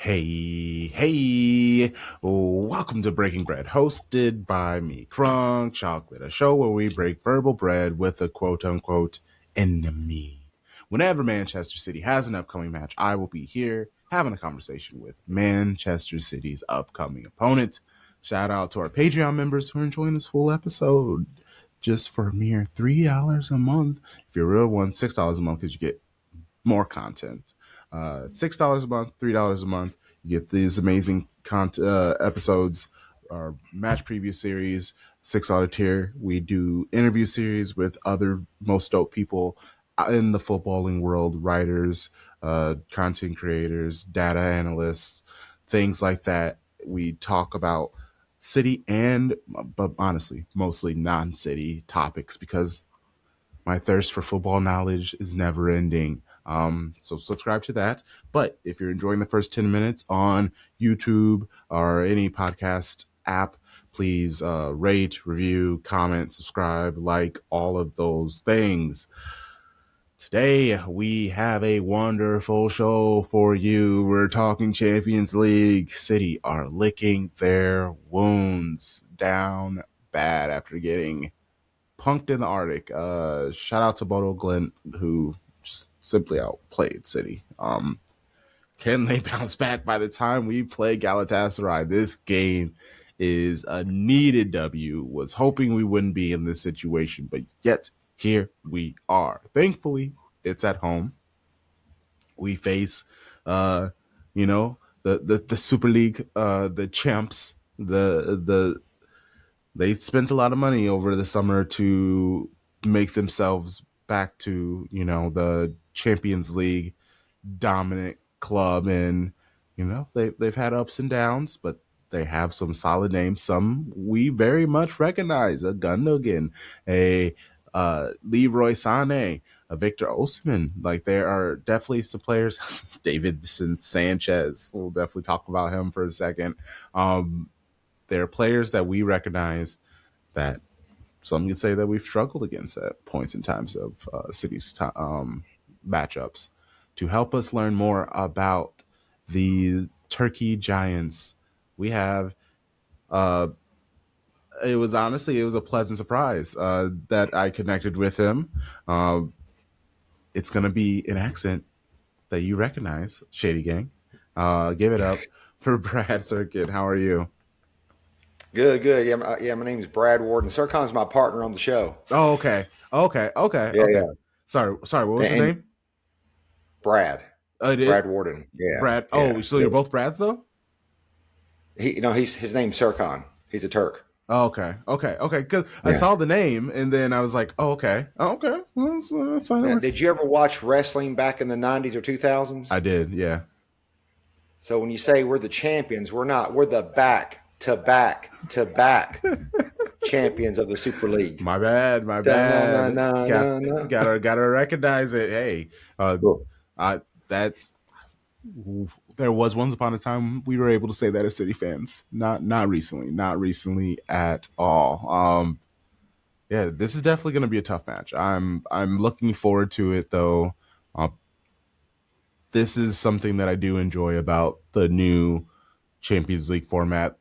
Hey, welcome to Breaking Bread, hosted by me, Crunk Chocolate, a show where we break verbal bread with a quote-unquote enemy. Whenever Manchester City has an upcoming match, I will be here having a conversation with Manchester City's upcoming opponent. Shout out to our Patreon members who are enjoying this full episode just for a mere $3 a month. If you're a real one, $6 a month because you get more content. $6 a month, $3 a month. You get these amazing episodes, our match preview series, $6 tier. We do interview series with other most dope people in the footballing world, writers, content creators, data analysts, things like that. We talk about city but honestly, mostly non-city topics because my thirst for football knowledge is never ending. So subscribe to that. But if you're enjoying the first 10 minutes on YouTube or any podcast app, please rate, review, comment, subscribe, like all of those things. Today, we have a wonderful show for you. We're talking Champions League. City are licking their wounds down bad after getting punked in the Arctic. Shout out to Bodo Glint, who just simply outplayed City. Can they bounce back by the time we play Galatasaray? This game is a needed W. Was hoping we wouldn't be in this situation, but yet here we are. Thankfully, it's at home. We face, the Super League, the champs, they spent a lot of money over the summer to make themselves back to, the Champions League dominant club. And, they've had ups and downs, but they have some solid names. Some we very much recognize. A Gundogan, a Leroy Sané, a Victor Osimhen. Like, there are definitely some players. Davidson Sanchez. We'll definitely talk about him for a second. There are players that we recognize that some can say that we've struggled against at points in times of City's matchups. To help us learn more about the Turkey Giants, we have it was a pleasant surprise that I connected with him. It's going to be an accent that you recognize, Shady Gang. Give it up for Brad Serkan. How are you? Good. Yeah, my name is Brad Warden. Serkan's my partner on the show. Oh, okay. Yeah. Sorry. What was his name? Brad. Brad Warden. Yeah. Brad. Oh, so you're both Brads though? His name's Serkan. He's a Turk. Oh, okay. Because I saw the name and then I was like, oh, okay. That's fine. Now, did you ever watch wrestling back in the 90s or 2000s? I did, yeah. So when you say we're the champions, we're not. We're the back to back champions of the Super League. My bad. Gotta recognize it. Hey, there was once upon a time we were able to say that as City fans. Not recently at all. Yeah, this is definitely going to be a tough match. I'm looking forward to it though. This is something that I do enjoy about the new Champions League format.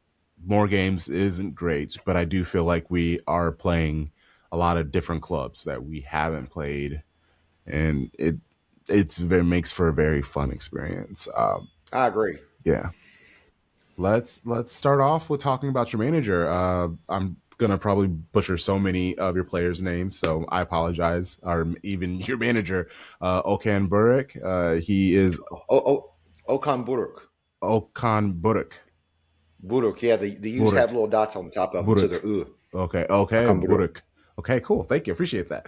More games isn't great, but I do feel like we are playing a lot of different clubs that we haven't played, and it makes for a very fun experience. I agree. Yeah. Let's start off with talking about your manager. I'm gonna probably butcher so many of your players' names, so I apologize. Or even your manager, Okan Buruk. He is Okan Buruk. Okan Buruk. Buruk, yeah. The U's have little dots on the top of them, so they're U. Okay, Buruk. Okay, cool. Thank you. Appreciate that.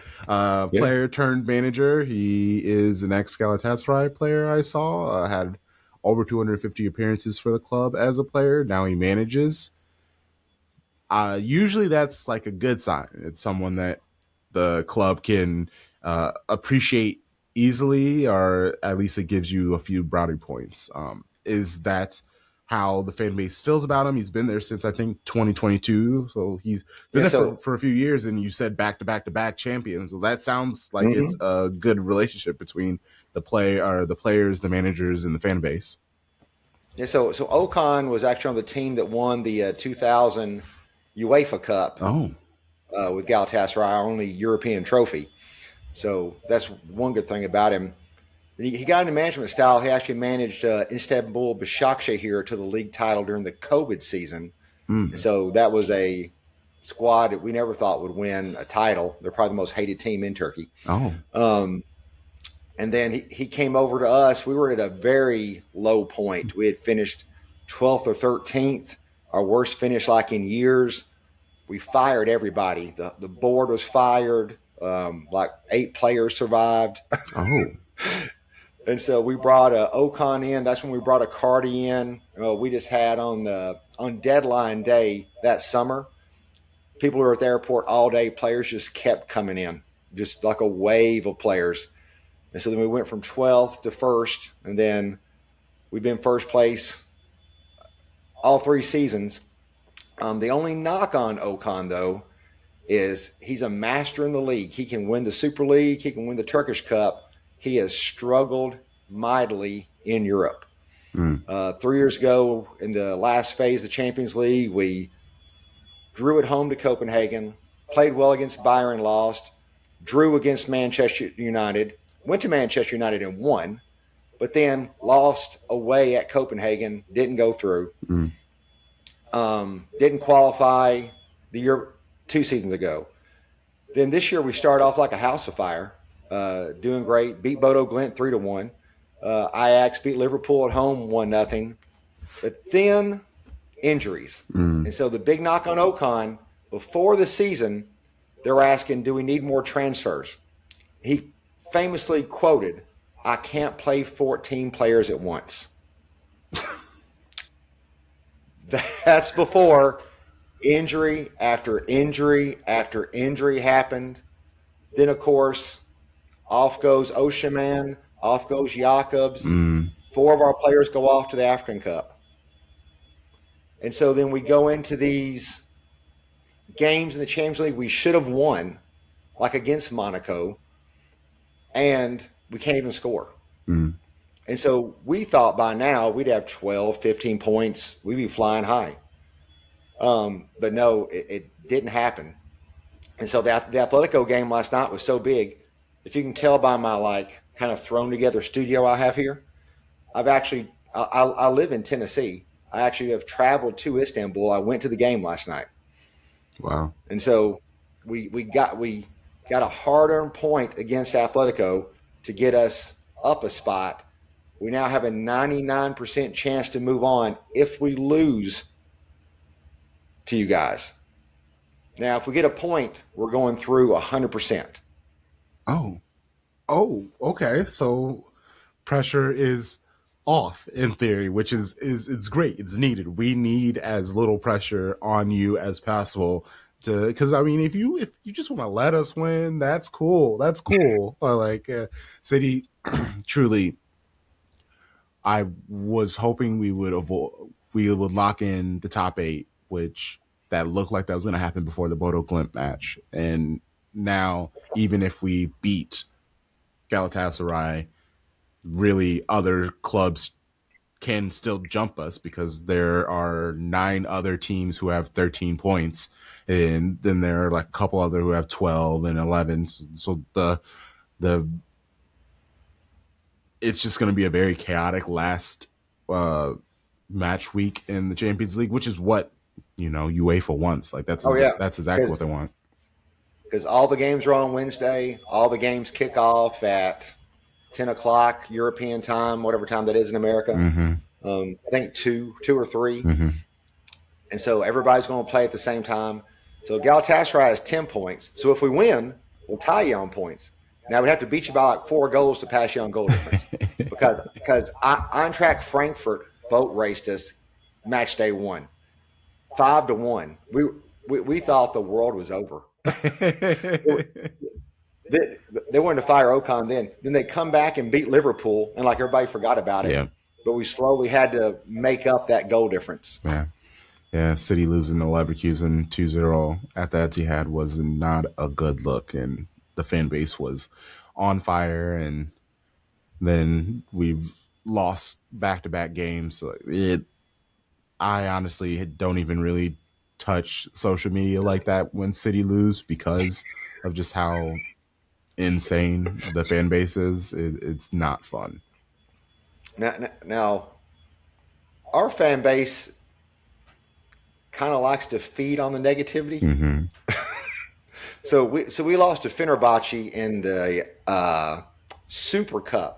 Player turned manager. He is an ex-Galatasaray player I saw. Had over 250 appearances for the club as a player. Now he manages. Usually that's like a good sign. It's someone that the club can appreciate easily, or at least it gives you a few brownie points. Is that how the fan base feels about him? He's been there since I think 2022, so he's been there for a few years. And you said back to back champions, so that sounds like it's a good relationship between the players, the managers, and the fan base. Yeah, so Okan was actually on the team that won the 2000 UEFA Cup Oh. with Galatasaray, our only European trophy. So that's one good thing about him. He got into management style. He actually managed Istanbul Başakşehir to the league title during the COVID season. And Mm. so that was a squad that we never thought would win a title. They're probably the most hated team in Turkey. Oh. Um, and then he came over to us. We were at a very low point. We had finished 12th or 13th, our worst finish like in years. We fired everybody. The board was fired. Like 8 players survived. Oh. And so we brought Okan in. That's when we brought a Cardi in. We just had on deadline day that summer, people were at the airport all day. Players just kept coming in, just like a wave of players. And so then we went from 12th to first, and then we've been first place all 3 seasons. The only knock on Okan, though, is he's a master in the league. He can win the Super League. He can win the Turkish Cup. He has struggled mightily in Europe. 3 years ago, in the last phase of the Champions League, we drew at home to Copenhagen, played well against Bayern, lost, drew against Manchester United, went to Manchester United and won, but then lost away at Copenhagen, didn't go through, didn't qualify the year 2 seasons ago. Then this year we started off like a house of fire, doing great, beat Bodo Glimt 3-1. Ajax beat Liverpool at home 1-0. But then injuries. And so the big knock on Okan, before the season, they're asking, do we need more transfers? He famously quoted, I can't play 14 players at once. That's before injury after injury after injury happened. Then, of course, off goes Oshiman, off goes Jakobs. 4 of our players go off to the African Cup. And so then we go into these games in the Champions League we should have won, like against Monaco, and we can't even score. And so we thought by now we'd have 12, 15 points. We'd be flying high. But no, it didn't happen. And so the Atletico game last night was so big. If you can tell by my kind of thrown together studio I have here, I live in Tennessee. I actually have traveled to Istanbul. I went to the game last night. Wow. And so we got a hard-earned point against Atletico to get us up a spot. We now have a 99% chance to move on if we lose to you guys. Now, if we get a point, we're going through 100%. Oh. Okay. So pressure is off in theory, which is it's great. It's needed. We need as little pressure on you as possible because I mean, if you just want to let us win, that's cool. That's cool. City, truly. I was hoping we would lock in the top 8, which that looked like that was going to happen before the Bodo Glimt match. And now, even if we beat Galatasaray, really other clubs can still jump us because there are 9 other teams who have 13 points. And then there are like a couple other who have 12 and 11. So the it's just going to be a very chaotic last match week in the Champions League, which is what UEFA wants. Like that's exactly what they want. Because all the games are on Wednesday. All the games kick off at 10 o'clock European time, whatever time that is in America. I think 2 or 3. And so everybody's going to play at the same time. So Galatasaray has 10 points. So if we win, we'll tie you on points. Now, we'd have to beat you by like 4 goals to pass you on goal difference because Eintracht Frankfurt boat raced us match day 1, 5-1. We thought the world was over. They wanted to fire Okan then. Then they come back and beat Liverpool, and like everybody forgot about it. Yeah. But we slowly had to make up that goal difference. Yeah. City losing to Leverkusen 2-0 at the Etihad was not a good look, and the fan base was on fire. And then we've lost back-to-back games. So I honestly don't even really touch social media like that when City lose because of just how insane the fan base is. It's not fun. Now, our fan base kind of likes to feed on the negativity. Mm-hmm. So we lost to Fenerbahce in the Super Cup